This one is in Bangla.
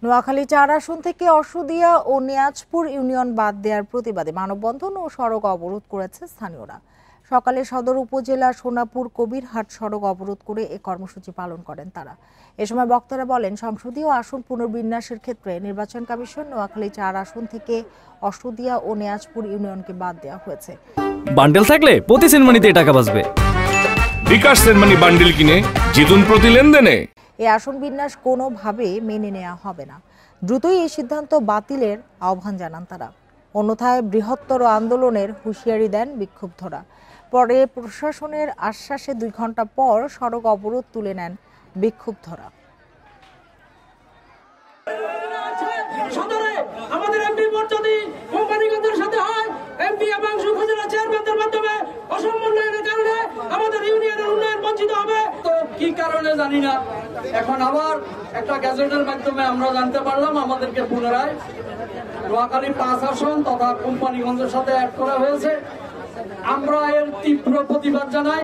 নোয়াখালী ৪ আসন থেকে অসুদিয়া ও নিয়াজপুর ইউনিয়ন বাদ দেওয়ার প্রতিবাদে মানববন্ধন ও সড়ক অবরোধ করেছে স্থানীয়রা। সকালে সদর উপজেলা সোনাপুর কবিরহাট সড়ক অবরোধ করে এ কর্মসূচি পালন করেন তারা। এ সময় বক্তারা বলেন, সংসদীয় আসন পুনর্বিন্যাসের ক্ষেত্রে নির্বাচন কমিশন নোয়াখালী ৪ আসন থেকে অসুদিয়া ও নিয়াজপুর ইউনিয়নকে বাদ দেওয়া হয়েছে। বান্ডেল থাকলে প্রতি সেনমানিতে টাকা বাঁচবে। বিকাশ সেনমানি বান্ডেল কিনে জিতুন প্রতি লেনদেনে। এই আসন বিন্যাস কোনোভাবে মেনে নেওয়া হবে না। দ্রুতই এই সিদ্ধান্ত বাতিলের আহ্বান জানান তারা। অন্যথায় বৃহত্তর আন্দোলনের হুঁশিয়ারি দেন বিক্ষুব্ধরা। পরে প্রশাসনের আশ্বাসে 2 ঘন্টা পর সড়ক অবরোধ তুলে নেন বিক্ষুব্ধরা। আমাদের এমপি পর্যায়ে কোম্পানিগতদের সাথে হয়, এমপি এবং উপজেলা চেয়ারম্যানদের মাধ্যমে অসমন্বয়ের কারণে আমাদের ইউনিয়নের উন্নয়ন বঞ্চিত হবে। তো কি কারণে জানি না, এখন আবার একটা গ্যাজেটের মাধ্যমে আমরা জানতে পারলাম আমাদেরকে পুনরায় নোয়াখালী 5 আসন তথা কোম্পানিগঞ্জের সাথে অ্যাড করা হয়েছে। আমরা এর তীব্র প্রতিবাদ জানাই।